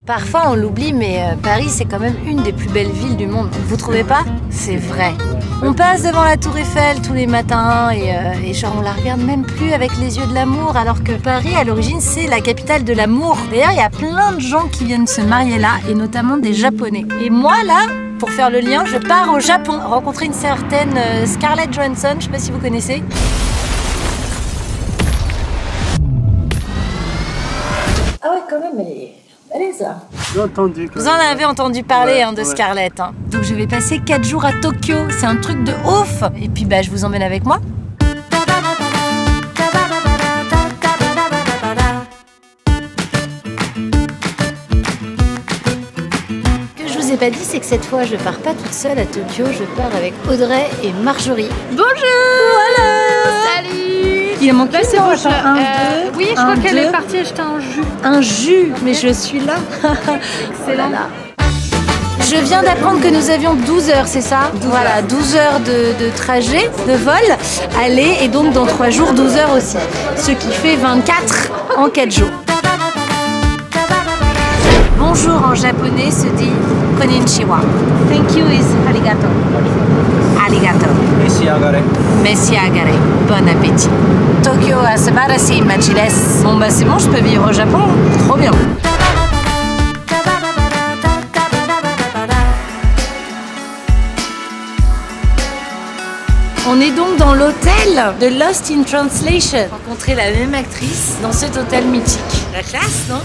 Parfois on l'oublie, mais Paris c'est quand même une des plus belles villes du monde. Vous trouvez pas? C'est vrai. On passe devant la Tour Eiffel tous les matins et genre on la regarde même plus avec les yeux de l'amour, alors que Paris à l'origine c'est la capitale de l'amour. D'ailleurs il y a plein de gens qui viennent se marier là, et notamment des Japonais. Et moi là, pour faire le lien, je pars au Japon rencontrer une certaine Scarlett Johansson, je sais pas si vous connaissez. Ah ouais, quand même, elle est ça. Vous en avez entendu parler de Scarlett. Hein. Donc je vais passer 4 jours à Tokyo, c'est un truc de ouf. Et puis bah, je vous emmène avec moi. Ce que je vous ai pas dit, c'est que cette fois je pars pas toute seule à Tokyo, je pars avec Audrey et Marjorie. Bonjour. Voilà. Salut. Il manque là, c'est bon, un, deux, oui, je crois qu'elle est partie acheter un jus. Un jus, mais je suis là. Excellent. Je viens d'apprendre que nous avions 12 heures, c'est ça? Voilà, 12 heures de trajet, de vol, aller, et donc dans 3 jours, 12 heures aussi. Ce qui fait 24 en 4 jours. Bonjour en japonais se dit konnichiwa. Thank you is arigato. Arigato. Messi agare. Messi agare. Bon appétit. Tokyo a subarashi machi desu. Bon bah c'est bon, je peux vivre au Japon. Trop bien. On est donc dans l'hôtel de Lost in Translation. Rencontrer la même actrice dans cet hôtel mythique. La classe, non?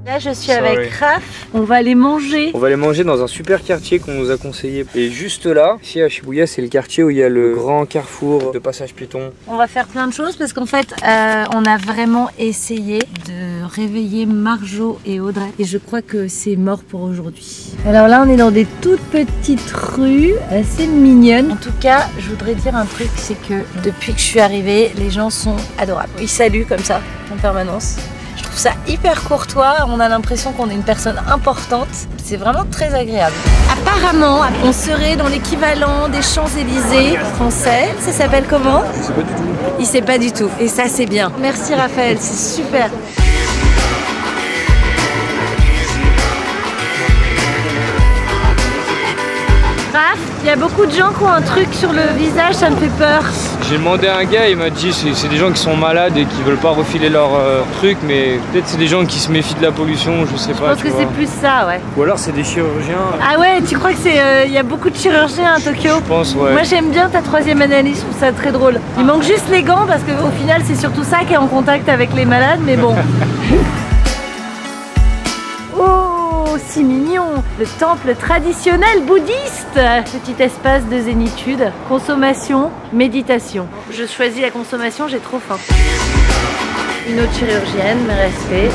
Là, je suis avec Raph. On va aller manger. On va aller manger dans un super quartier qu'on nous a conseillé. Et juste là, ici à Shibuya, c'est le quartier où il y a le grand carrefour de passage piéton. On va faire plein de choses parce qu'en fait, on a vraiment essayé de réveiller Marjo et Audrey. Et je crois que c'est mort pour aujourd'hui. Alors là, on est dans des toutes petites rues assez mignonnes. En tout cas, je voudrais dire un truc, c'est que depuis que je suis arrivée, les gens sont adorables. Ils saluent comme ça, en permanence. Je trouve ça hyper courtois, on a l'impression qu'on est une personne importante. C'est vraiment très agréable. Apparemment, on serait dans l'équivalent des Champs-Élysées français. Ça s'appelle comment? Je sais pas du tout. Il sait pas du tout. Et ça, c'est bien. Merci Raphaël, c'est super. Raph, il y a beaucoup de gens qui ont un truc sur le visage, ça me fait peur. J'ai demandé à un gars, il m'a dit c'est des gens qui sont malades et qui veulent pas refiler leur truc, mais peut-être c'est des gens qui se méfient de la pollution, je sais pas. Je pense que c'est plus ça, ouais. Ou alors c'est des chirurgiens. Ah ouais, tu crois que c'est y a beaucoup de chirurgiens à Tokyo? Je pense, ouais. Moi j'aime bien ta troisième analyse, je trouve ça très drôle. Il manque juste les gants parce qu'au final c'est surtout ça qui est en contact avec les malades, mais bon. Oh, si mignon! Le temple traditionnel bouddhiste! Petit espace de zénitude, consommation, méditation. Je choisis la consommation, j'ai trop faim. Une autre chirurgienne, mes respects.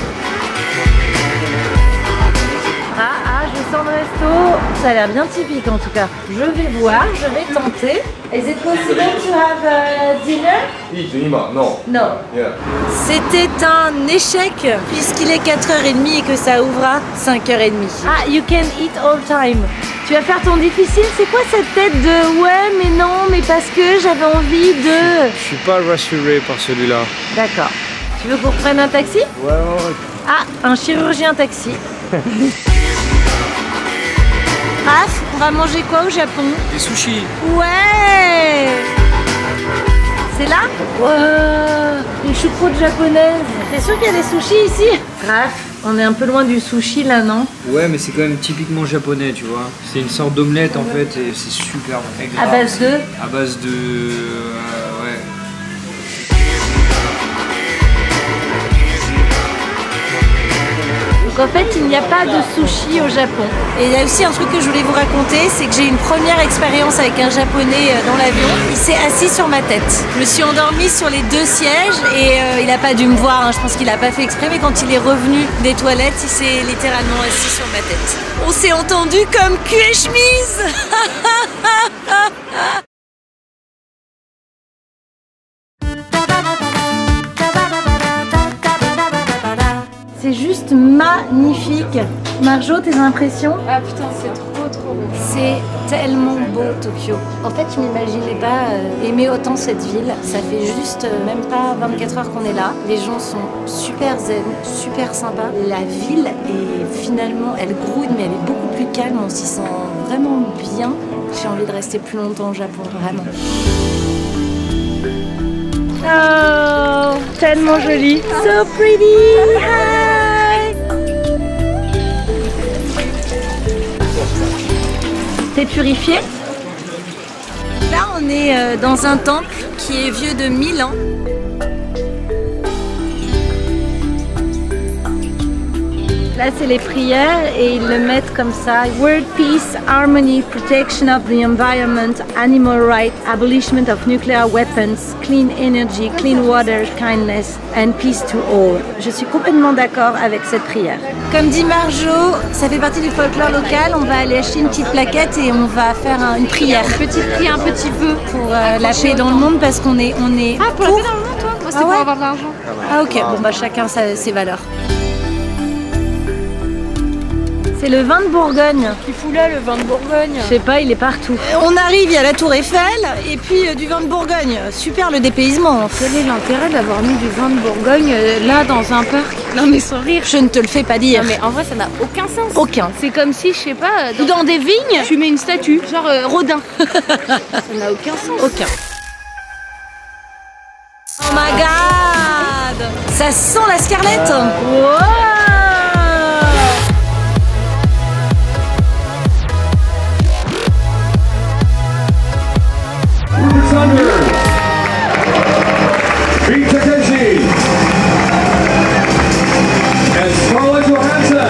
Ah, je sens le resto. Ça a l'air bien typique en tout cas. Je vais voir, je vais tenter. Is it possible to have dinner? Non. Non. Yeah. C'était un échec puisqu'il est 4h30 et que ça ouvre à 5h30. Ah, you can eat all time. Tu vas faire ton difficile. C'est quoi cette tête de ouais mais non mais parce que j'avais envie de... Je suis pas rassuré par celui-là. D'accord. Tu veux qu'on reprenne un taxi? Ouais. Ah, un chirurgien taxi. Raph, on va manger quoi au Japon? Des sushis. Ouais! C'est là? Ouais! Les choucroutes japonaises. T'es sûr qu'il y a des sushis ici? Raph, on est un peu loin du sushi là, non? Ouais, mais c'est quand même typiquement japonais, tu vois. C'est une sorte d'omelette en fait et c'est super agréable. À base de? À base de... ouais. Donc en fait, il n'y a pas de sushi au Japon. Et il y a aussi un truc que je voulais vous raconter, c'est que j'ai une première expérience avec un japonais dans l'avion. Il s'est assis sur ma tête. Je me suis endormie sur les 2 sièges et il n'a pas dû me voir, hein. Je pense qu'il n'a pas fait exprès, mais quand il est revenu des toilettes, il s'est littéralement assis sur ma tête. On s'est entendu comme cul et chemise. C'est juste magnifique. Marjo, tes impressions? Ah putain, c'est trop trop beau. C'est tellement beau Tokyo. En fait, je m'imaginais pas aimer autant cette ville. Ça fait juste même pas 24 heures qu'on est là. Les gens sont super zen, super sympas. La ville est finalement, elle grouille, mais elle est beaucoup plus calme. On s'y sent vraiment bien. J'ai envie de rester plus longtemps au Japon, vraiment. Oh, tellement joli. So pretty. Hi. T'es purifié? Là, on est dans un temple qui est vieux de 1000 ans. Là, c'est les prières et ils le mettent comme ça. World peace, harmony, protection of the environment, animal rights, abolishment of nuclear weapons, clean energy, clean water, kindness and peace to all. Je suis complètement d'accord avec cette prière. Comme dit Marjo, ça fait partie du folklore local. On va aller acheter une petite plaquette et on va faire une prière. Une petite prière, un petit peu. Pour la paix dans le monde parce qu'on est... Ah, pour la paix dans le monde, toi? Moi, c'est pour avoir de l'argent. Ah ok, bon bah chacun ses valeurs. C'est le vin de Bourgogne. Qui fout là, le vin de Bourgogne? Je sais pas, il est partout. On arrive, il y a la tour Eiffel et puis du vin de Bourgogne. Super le dépaysement. Quel est l'intérêt d'avoir mis du vin de Bourgogne là dans un parc? Non mais sans rire. Je ne te le fais pas dire. Non mais en vrai ça n'a aucun sens. Aucun. C'est comme si, je sais pas, dans des vignes, tu mets une statue, genre Rodin. Ça n'a aucun sens. Aucun. Oh my god! Ça sent la Scarlett! Wow! Pete Takeshi and Scarlett Johansson.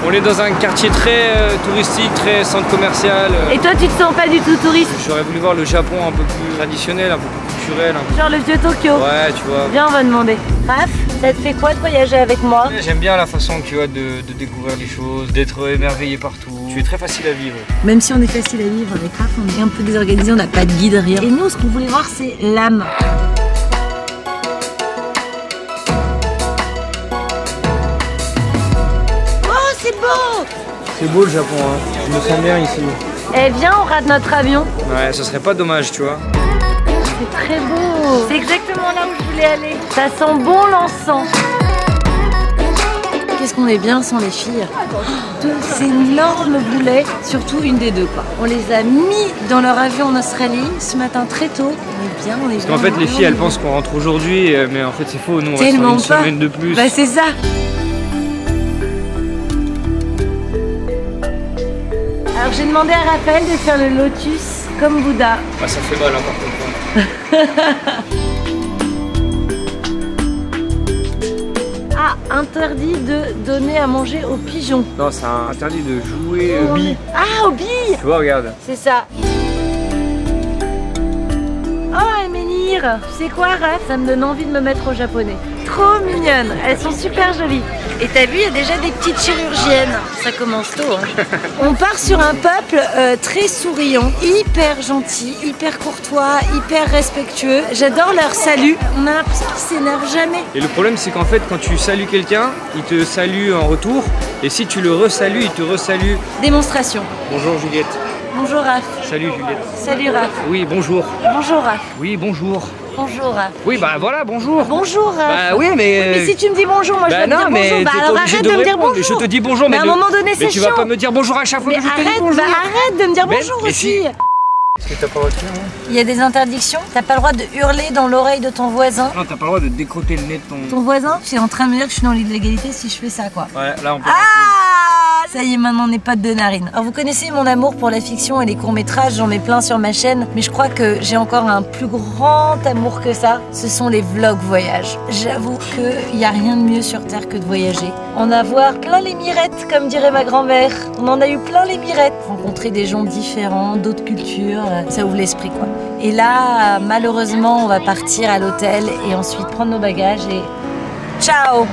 On est dans un quartier très touristique, très centre commercial. Et toi, tu te sens pas du tout touriste? J'aurais voulu voir le Japon un peu plus traditionnel, un peu plus culturel. Genre le vieux Tokyo? Ouais, tu vois. Viens, on va demander. Raph, ça te fait quoi de voyager avec moi? J'aime bien la façon, tu vois, de découvrir les choses, d'être émerveillé partout. Tu es très facile à vivre. Même si on est facile à vivre avec Raph, on est un peu désorganisé, on n'a pas de guide, rien. Et nous, ce qu'on voulait voir, c'est l'âme. Oh, c'est beau! C'est beau le Japon, hein. Je me sens bien ici. Eh viens, on rate notre avion. Ouais, ce serait pas dommage, tu vois. C'est très beau. C'est exactement là où je voulais aller. Ça sent bon l'encens. Qu'est-ce qu'on est bien sans les filles. Ces énormes boulets, surtout une des deux quoi. On les a mis dans leur avion en Australie ce matin très tôt. On est bien, on est bien. Parce qu'en fait, les filles, elles pensent qu'on rentre aujourd'hui, mais en fait, c'est faux. Nous, on reste Tellement une pas. semaine de plus. Bah c'est ça. Alors j'ai demandé à Raphaël de faire le lotus comme Bouddha. Ah, ça fait mal, hein, par contre. Ah, interdit de donner à manger aux pigeons. Non, c'est interdit de jouer aux billes. Ah, aux billes. Tu vois, regarde. C'est ça. Oh, Ménir, tu sais quoi, Raph? Ça me donne envie de me mettre au japonais. Trop mignonnes, elles sont super jolies. Et t'as vu, il y a déjà des petites chirurgiennes. Ça commence tôt, hein. On part sur un peuple très souriant, hyper gentil, hyper courtois, hyper respectueux. J'adore leur salut. On a l'impression qu'ils s'énervent jamais. Et le problème, c'est qu'en fait, quand tu salues quelqu'un, il te salue en retour. Et si tu le resalues, il te resalue. Démonstration. Bonjour Juliette. Bonjour Raph. Salut Juliette. Salut Raph. Oui, bonjour. Bonjour Raph. Oui, bonjour. Bonjour Raph. Oui, bah voilà, bonjour. Bonjour Raph. Bah oui, mais... Mais si tu me dis bonjour, moi je vais te dire bonjour. Bah t'es alors obligé arrête de me dire répondre. bonjour. Je te dis bonjour, mais à un moment donné, c'est mais tu vas chiant. pas me dire bonjour à chaque fois Mais que je te dis arrête, bonjour. bah arrête de me dire Mais- bonjour mais aussi. si. Est-ce que t'as pas le droit de faire, hein? Il y a des interdictions. T'as pas le droit de hurler dans l'oreille de ton voisin. Non, t'as pas le droit de décroter le nez de ton... Ton voisin, c'est en train de me dire que je suis dans l'illégalité si je fais ça quoi. Ouais, là on peut... Ah, Ça y est, maintenant on est potes de narine. Alors vous connaissez mon amour pour la fiction et les courts-métrages, j'en mets plein sur ma chaîne, mais je crois que j'ai encore un plus grand amour que ça, ce sont les vlogs voyages. J'avoue qu'il n'y a rien de mieux sur Terre que de voyager. En avoir plein les mirettes, comme dirait ma grand-mère. On en a eu plein les mirettes. Rencontrer des gens différents, d'autres cultures, ça ouvre l'esprit quoi. Et là, malheureusement, on va partir à l'hôtel et ensuite prendre nos bagages et ciao!